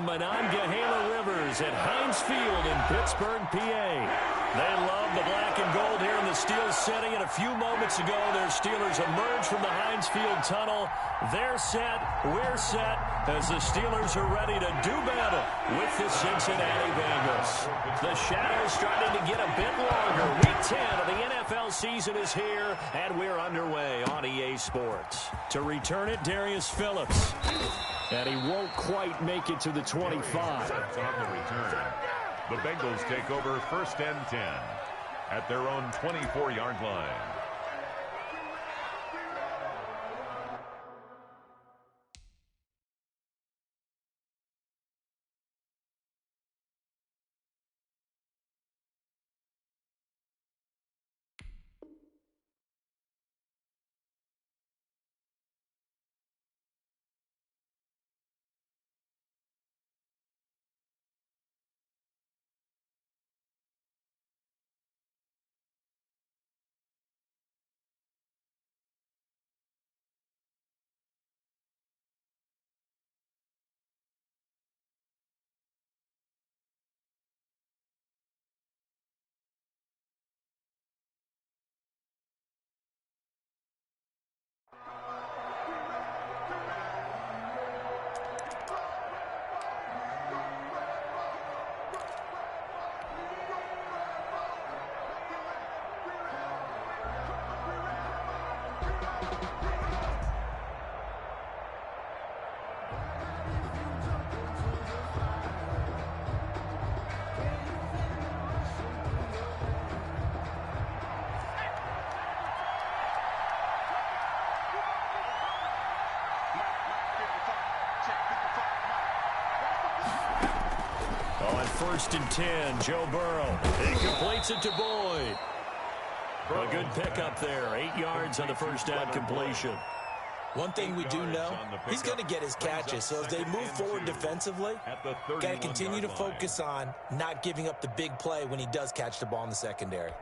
from Monongahela Rivers at Heinz Field in Pittsburgh, PA. They love the black and gold here in the Steel City, and a few moments ago, their Steelers emerged from the Heinz Field tunnel. They're set, we're set, as the Steelers are ready to do battle with the Cincinnati Bengals. The shadow's starting to get a bit longer. Week 10 of the NFL season is here, and we're underway on EA Sports. To return it, Darius Phillips. And he won't quite make it to the 25. On the return. The Bengals take over 1st and 10 at their own 24-yard line. On 1st and 10, Joe Burrow. He completes it to Boyd. A good pickup there. 8 yards on the first down completion. One thing we do know, he's going to get his catches. So as they move forward defensively, got to continue to focus on not giving up the big play when he does catch the ball in the secondary.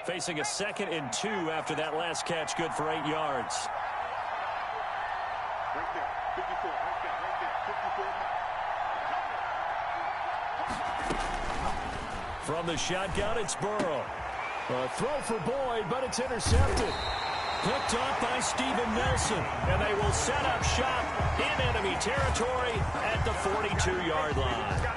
Facing a 2nd and 2 after that last catch, good for 8 yards. Right there, 54, right there, 54. From the shotgun, it's Burrow. A throw for Boyd, but it's intercepted. Picked off by Steven Nelson, and they will set up shop in enemy territory at the 42-yard line.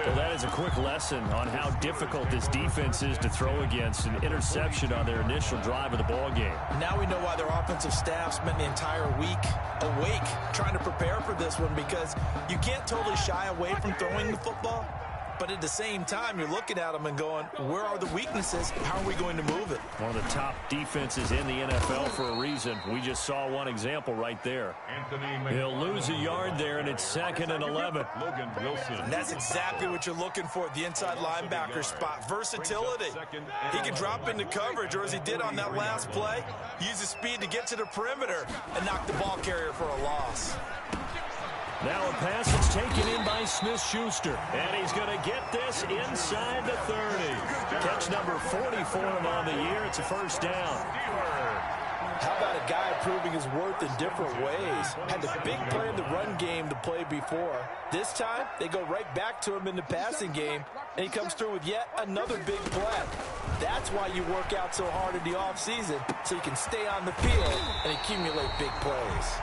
Well, that is a quick lesson on how difficult this defense is to throw against. An interception on their initial drive of the ball game. Now we know why their offensive staff spent the entire week awake trying to prepare for this one, because you can't totally shy away from throwing the football. But at the same time, you're looking at them and going, where are the weaknesses? How are we going to move it? One of the top defenses in the NFL for a reason. We just saw one example right there. He'll lose a yard there, and it's 2nd and 11. Logan Wilson. And that's exactly what you're looking for at the inside linebacker spot. Versatility. He can drop into coverage, or as he did on that last play, use his speed to get to the perimeter and knock the ball carrier for a loss. Now a pass that's taken in by Smith-Schuster. And he's going to get this inside the 30. Catch number 40 for him on the year. It's a first down. How about a guy proving his worth in different ways? Had the big play in the run game to play before. This time, they go right back to him in the passing game, and he comes through with yet another big play. That's why you work out so hard in the offseason, so you can stay on the field and accumulate big plays.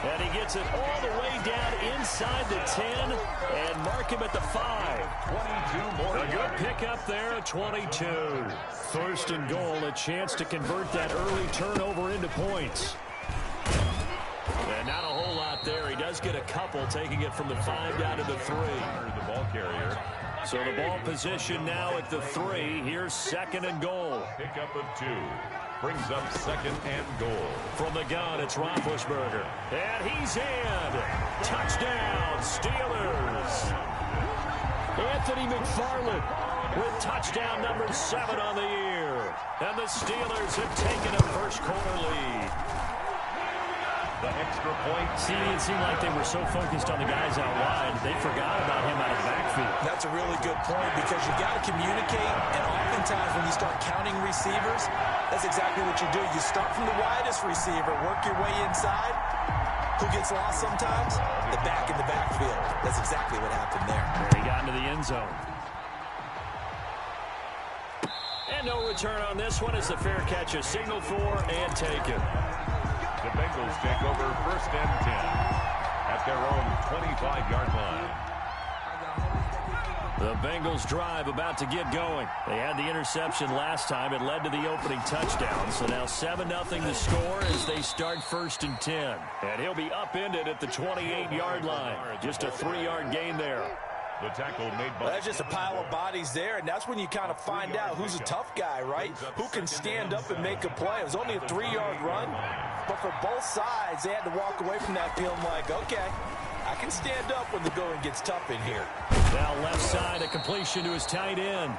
And he gets it all the way down inside the 10 and mark him at the 5. 22 more. A good pickup there at 22. 1st and goal, a chance to convert that early turnover into points. And not a whole lot there. He does get a couple, taking it from the 5 down to the 3. The ball carrier. So the ball position now at the 3. Here's 2nd and goal. Pickup of 2. Brings up 2nd and goal. From the gun, it's Roethlisberger. And he's in. Touchdown, Steelers. Anthony McFarland with touchdown number 7 on the year. And the Steelers have taken a first quarter lead. The extra point. See, it seemed like they were so focused on the guys out wide, they forgot about him out of the backfield. That's a really good point because you got to communicate, and oftentimes when you start counting receivers, that's exactly what you do. You start from the widest receiver, work your way inside. Who gets lost sometimes? The back in the backfield. That's exactly what happened there. He got into the end zone. And no return on this one. It's a fair catch, a signal for and taken. The Bengals take over 1st and 10 at their own 25-yard line. The Bengals drive about to get going. They had the interception last time. It led to the opening touchdown. So now 7-0 the score as they start 1st and 10. And he'll be upended at the 28-yard line. Just a 3-yard gain there. The tackle made by... Well, that's just a pile of bodies there, and that's when you kind of find out who's a tough guy, right? Who can stand up and make a play. It was only a 3-yard run, but for both sides, they had to walk away from that feeling like, okay, I can stand up when the going gets tough in here. Now left side, a completion to his tight end.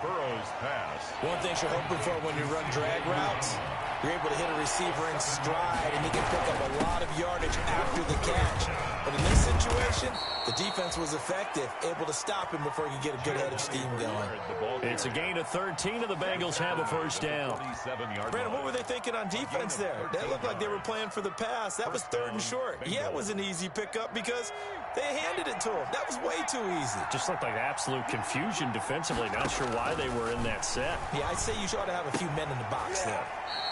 Burrow's pass. One thing you're hoping for when you run drag routes, you're able to hit a receiver in stride, and he can pick up a lot of yardage after the catch. But in this situation, the defense was effective, able to stop him before he could get a good head of steam going. It's a gain of 13, and the Bengals have a first down. Brandon, what were they thinking on defense there? That looked like they were playing for the pass. That was 3rd and short. Yeah, it was an easy pickup because they handed it to him. That was way too easy. Just looked like absolute confusion defensively. Not sure why they were in that set. Yeah, I'd say you ought to have a few men in the box there.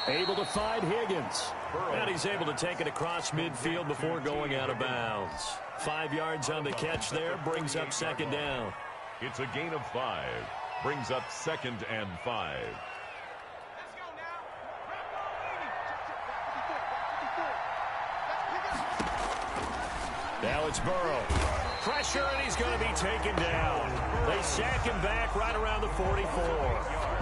Able to find Higgins. And he's able to take it across midfield before going out of bounds. 5 yards on the catch there. Brings up 2nd down. It's a gain of 5. Brings up 2nd and 5. Now it's Burrow. Pressure, and he's going to be taken down. They sack him back right around the 44.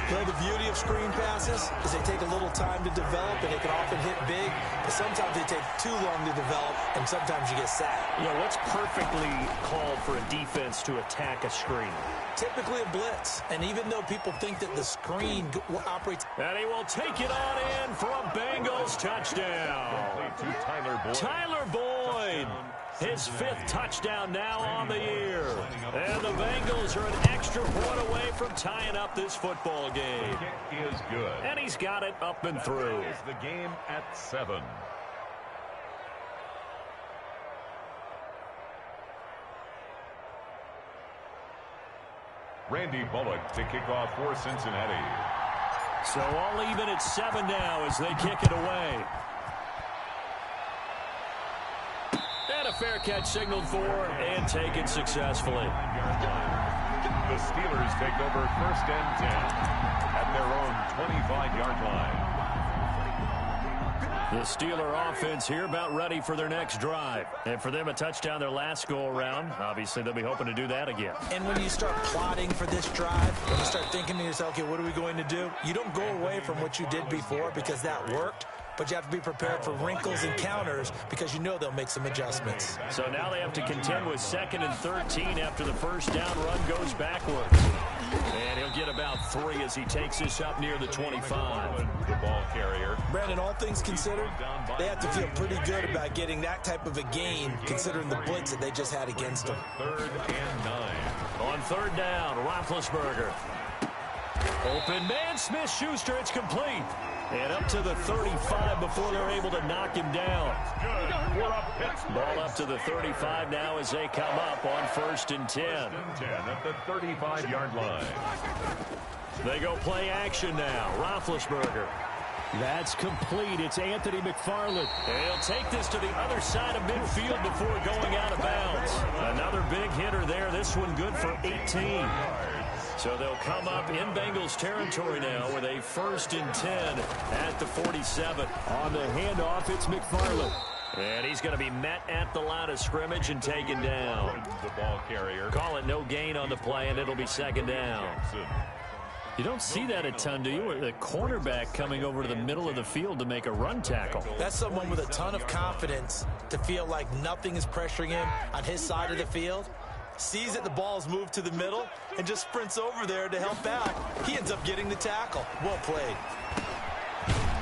You know, the beauty of screen passes is they take a little time to develop, and they can often hit big, but sometimes they take too long to develop, and sometimes you get sacked. You know, what's perfectly called for a defense to attack a screen? Typically a blitz, and even though people think that the screen operates... And he will take it on in for a Bengals touchdown. To Tyler Boyd. Tyler Boyd. His 5th touchdown now on the year. And the Bengals are an extra point away from tying up this football game. Kick is good. And he's got it up and through. Is the game at 7. Randy Bullock to kick off for Cincinnati. So all even at 7 now as they kick it away. And a fair catch signaled for and taken successfully. The Steelers take over 1st and 10 at their own 25-yard line. The Steeler offense here about ready for their next drive. And for them, a touchdown their last go-around. Obviously, they'll be hoping to do that again. And when you start plotting for this drive, when you start thinking to yourself, okay, what are we going to do? You don't go away from what you did before because that worked. But you have to be prepared for wrinkles and counters because you know they'll make some adjustments. So now they have to contend with 2nd and 13 after the first down run goes backwards. And he'll get about 3 as he takes this up near the 25. The ball carrier. Brandon, all things considered, they have to feel pretty good about getting that type of a gain considering the blitz that they just had against them. 3rd and 9. On 3rd down, Roethlisberger. Open man, Smith-Schuster, it's complete. And up to the 35 before they're able to knock him down. Ball up to the 35 now as they come up on 1st and 10. 10 at the 35-yard line. They go play action now. Roethlisberger. That's complete. It's Anthony McFarland. He'll take this to the other side of midfield before going out of bounds. Another big hitter there. This one good for 18. So they'll come up in Bengals territory now with a 1st and 10 at the 47. On the handoff, it's McFarland. And he's going to be met at the line of scrimmage and taken down. The ball carrier. Call it no gain on the play, and it'll be 2nd down. You don't see that a ton, do you? The cornerback coming over to the middle of the field to make a run tackle. That's someone with a ton of confidence to feel like nothing is pressuring him on his side of the field. Sees that the ball's moved to the middle and just sprints over there to help out. He ends up getting the tackle. Well played.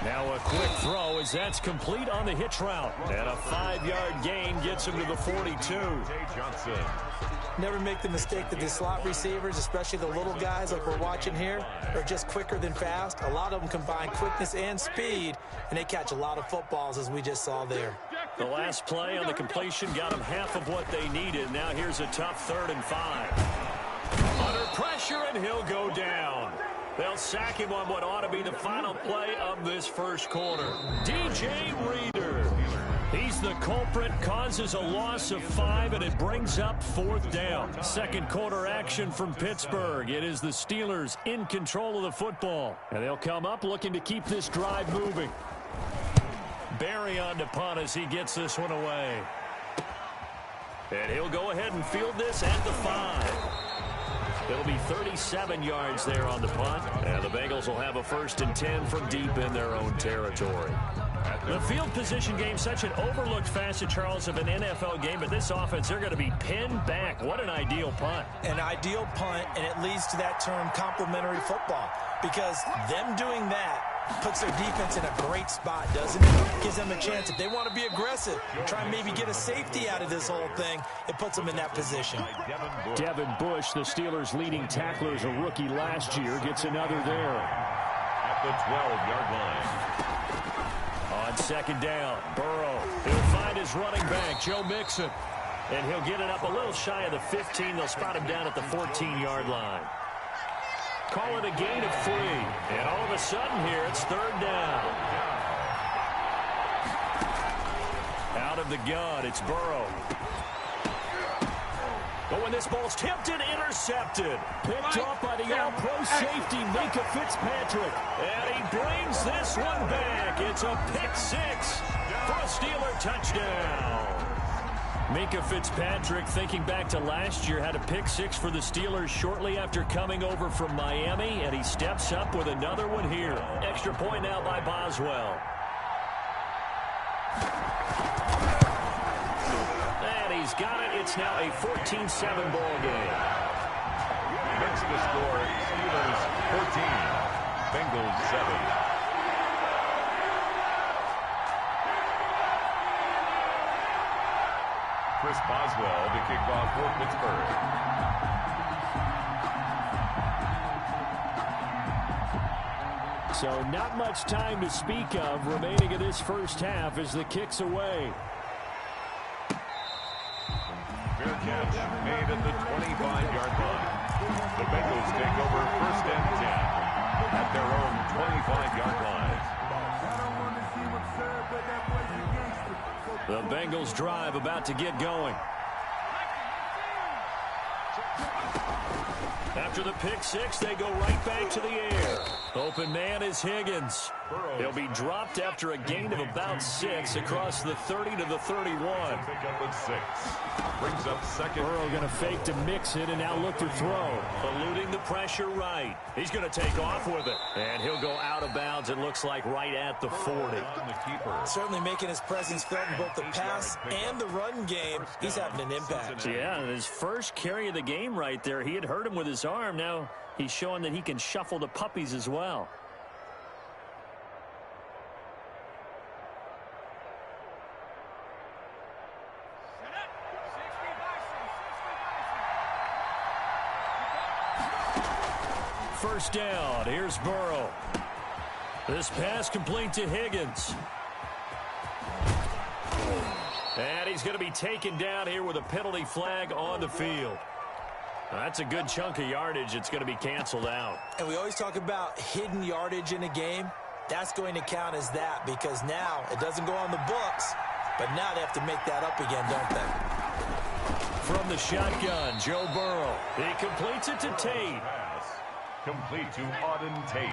Now a quick throw as that's complete on the hitch route. And a 5-yard gain gets him to the 42. Johnson. Never make the mistake that the slot receivers, especially the little guys like we're watching here, are just quicker than fast. A lot of them combine quickness and speed, and they catch a lot of footballs, as we just saw there. The last play on the completion got them half of what they needed. Now here's a tough 3rd and 5. Under pressure, and he'll go down. They'll sack him on what ought to be the final play of this first quarter. DJ Reader. He's the culprit, causes a loss of 5, and it brings up 4th down. Second quarter action from Pittsburgh. It is the Steelers in control of the football. And they'll come up looking to keep this drive moving. Barry on to punt as he gets this one away. And he'll go ahead and field this at the 5. It'll be 37 yards there on the punt. And the Bengals will have a 1st and 10 from deep in their own territory. The field position game, such an overlooked facet, Charles, of an NFL game, but this offense, they're going to be pinned back. What an ideal punt. An ideal punt, and it leads to that term complementary football, because them doing that puts their defense in a great spot, doesn't it? Gives them a chance. If they want to be aggressive, try and maybe get a safety out of this whole thing, it puts them in that position. Devin Bush, the Steelers' leading tackler, as a rookie last year, gets another there. At the 12-yard line. On 2nd down, Burrow. He'll find his running back, Joe Mixon. And he'll get it up a little shy of the 15. They'll spot him down at the 14-yard line. Call it a gain of 3. And all of a sudden here, it's 3rd down. Out of the gun, it's Burrow. But when this ball's tipped and intercepted. Picked off by the all-pro safety, Micah Fitzpatrick. And he brings this one back. It's a pick 6 for a Steeler touchdown. Micah Fitzpatrick, thinking back to last year, had a pick 6 for the Steelers shortly after coming over from Miami, and he steps up with another one here. Extra point now by Boswell. And he's got it. It's now a 14-7 ball game. Makes the score Steelers 14, Bengals 7. Chris Boswell to kick off for Pittsburgh. So not much time to speak of remaining in this first half as the kick's away. Fair catch made at the 25-yard line. The Bengals take over 1st and 10 at their own 25-yard line. The Bengals drive about to get going. After the pick 6, they go right back to the air. Open man is Higgins. He'll be dropped after a gain of about 6 across the 30 to the 31. Pick up with 6. Brings up 2nd. Burrow going to fake to mix it and now look to throw. Eluding the pressure right. He's going to take off with it. And he'll go out of bounds, it looks like, right at the 40. Certainly making his presence felt in both the pass and the run game. He's having an impact. Yeah, his first carry of the game right there. He had hurt him with his arm. Now he's showing that he can shuffle the puppies as well. First down. Here's Burrow. This pass complete to Higgins. And he's going to be taken down here with a penalty flag on the field. That's a good chunk of yardage. It's going to be canceled out. And we always talk about hidden yardage in a game. That's going to count as that, because now it doesn't go on the books, but now they have to make that up again, don't they? From the shotgun, Joe Burrow. He completes it to Tate. Complete to Auden Tate.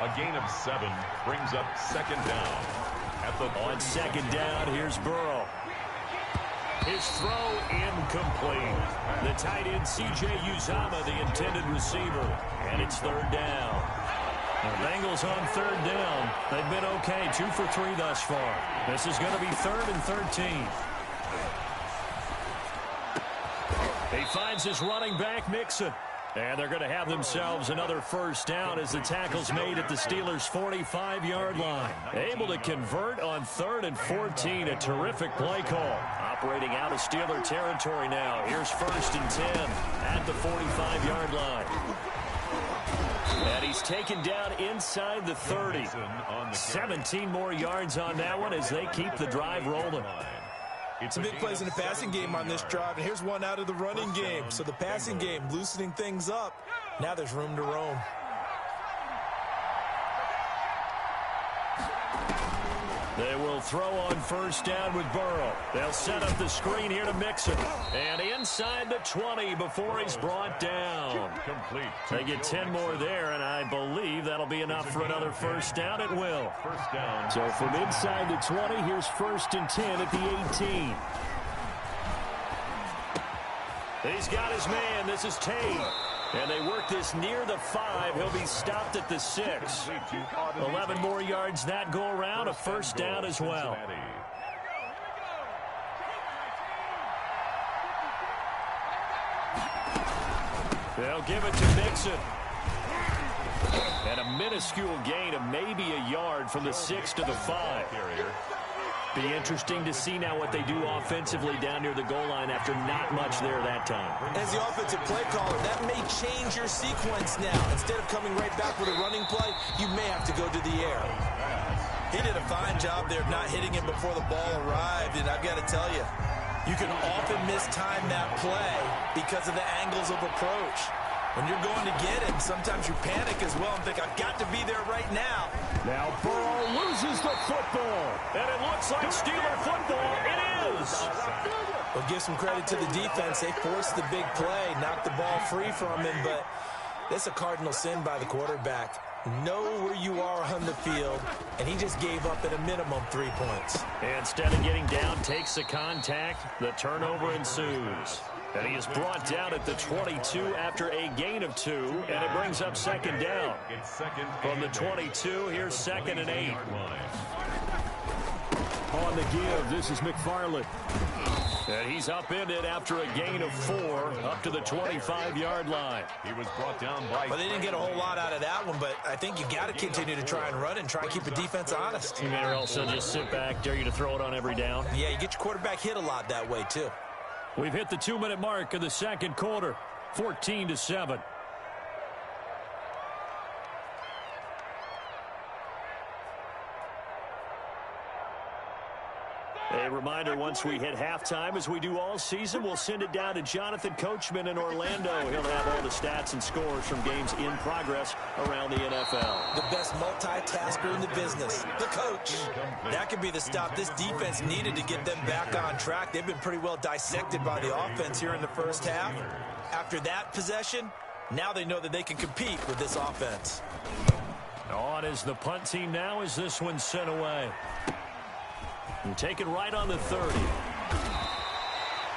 A gain of 7 brings up 2nd down. On 2nd down, here's Burrow. His throw incomplete. The tight end, C.J. Uzomah, the intended receiver. And it's 3rd down. The Bengals on 3rd down. They've been okay, 2 for 3 thus far. This is going to be 3rd and 13. He finds his running back, Mixon. And they're going to have themselves another first down as the tackle's made at the Steelers' 45-yard line. Able to convert on 3rd and 14. A terrific play call. Operating out of Steeler territory now. Here's 1st and 10 at the 45-yard line. And he's taken down inside the 30. 17 more yards on that one as they keep the drive rolling. Some big plays in the passing game on this drive, and here's one out of the running game. So the passing game loosening things up. Now there's room to roam. They will throw on 1st down with Burrow. They'll set up the screen here to Mixon. And inside the 20 before he's brought down. Complete. They get 10 more there, and I believe that'll be enough for another first down. It will. First down. So from inside the 20, here's 1st and 10 at the 18. He's got his man. This is Tate. And they work this near the 5. He'll be stopped at the 6. 11 more yards that go around. A first down as well. They'll give it to Mixon. And a minuscule gain of maybe a yard from the 6 to the 5. Be interesting to see now what they do offensively down near the goal line after not much there that time. As the offensive play caller, that may change your sequence now. Instead of coming right back with a running play, you may have to go to the air. He did a fine job there of not hitting him before the ball arrived, and I've got to tell you, you can often mistime that play because of the angles of approach. When you're going to get it, sometimes you panic as well and think, I've got to be there right now. Now Burrow loses the football. And it looks like Steeler football. It is. Well, give some credit to the defense. They forced the big play, knocked the ball free from him, but that's a cardinal sin by the quarterback. Know where you are on the field, and he just gave up at a minimum 3 points. Instead of getting down, takes the contact. The turnover ensues. And he is brought down at the 22 after a gain of 2, and it brings up 2nd down. From the 22, here's 2nd and 8. On the give, this is McFarland. And he's upended after a gain of 4 up to the 25-yard line. He was brought down by... Well, they didn't get a whole lot out of that one, but I think you got to continue to try and run and try and keep the defense honest. You may also just sit back, dare you to throw it on every down. Yeah, you get your quarterback hit a lot that way, too. We've hit the 2-minute mark of the 2nd quarter, 14-7. A reminder, once we hit halftime, as we do all season, we'll send it down to Jonathan Coachman in Orlando. He'll have all the stats and scores from games in progress around the NFL. The best multitasker in the business, the coach. That could be the stop this defense needed to get them back on track. They've been pretty well dissected by the offense here in the first half. After that possession, now they know that they can compete with this offense. On is the punt team now as this one's sent away. And taken right on the 30.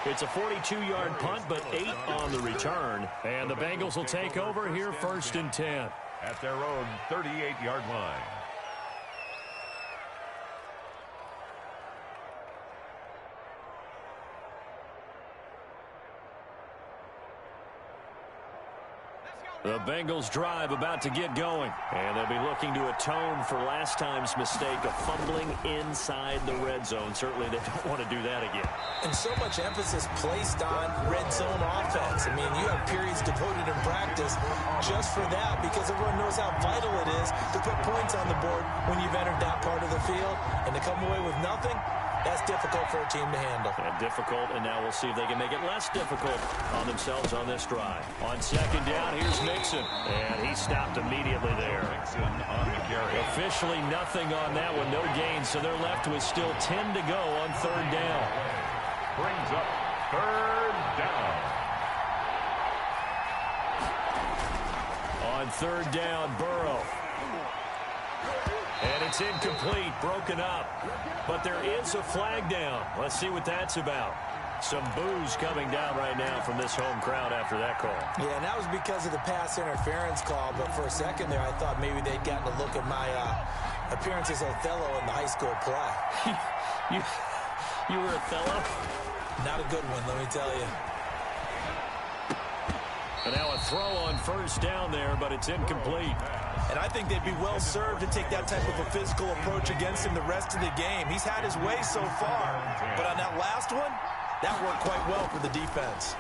It's a 42-yard punt, but 8 on the return. And the Bengals will take over here 1st and 10. At their own 38-yard line. The Bengals drive about to get going. And they'll be looking to atone for last time's mistake of fumbling inside the red zone. Certainly they don't want to do that again. And so much emphasis placed on red zone offense. I mean, you have periods devoted in practice just for that because everyone knows how vital it is to put points on the board when you've entered that part of the field. And to come away with nothing, that's difficult for a team to handle. And difficult, and now we'll see if they can make it less difficult on themselves on this drive. On 2nd down, here's Mixon. And he stopped immediately there. Mixon on the carry. Officially nothing on that one, no gain, so they're left with still 10 to go on 3rd down. Brings up 3rd down. On 3rd down, Burrow. And it's incomplete, broken up. But there is a flag down. Let's see what that's about. Some boos coming down right now from this home crowd after that call. Yeah, and that was because of the pass interference call. But for a second there, I thought maybe they'd gotten a look at my appearance as Othello in the high school play. You were Othello? Not a good one, let me tell you. And now a throw on first down there, but it's incomplete. And I think they'd be well served to take that type of a physical approach against him the rest of the game. He's had his way so far. But on that last one, that worked quite well for the defense.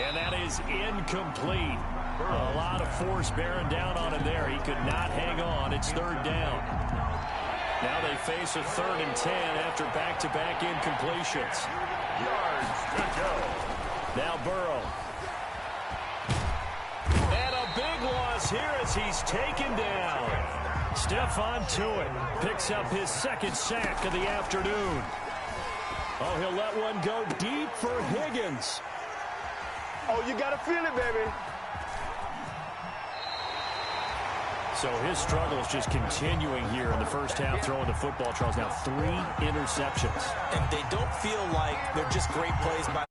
And that is incomplete. A lot of force bearing down on him there. He could not hang on. It's third down. Now they face a 3rd and 10 after back-to-back incompletions. Yards to go. Now Burrow. And a big loss here as he's taken down. Stephon Tuitt picks up his 2nd sack of the afternoon. Oh, he'll let one go deep for Higgins. Oh, you got to feel it, baby. So his struggle is just continuing here in the first half, throwing the football. Charles, now 3 interceptions. And they don't feel like they're just great plays by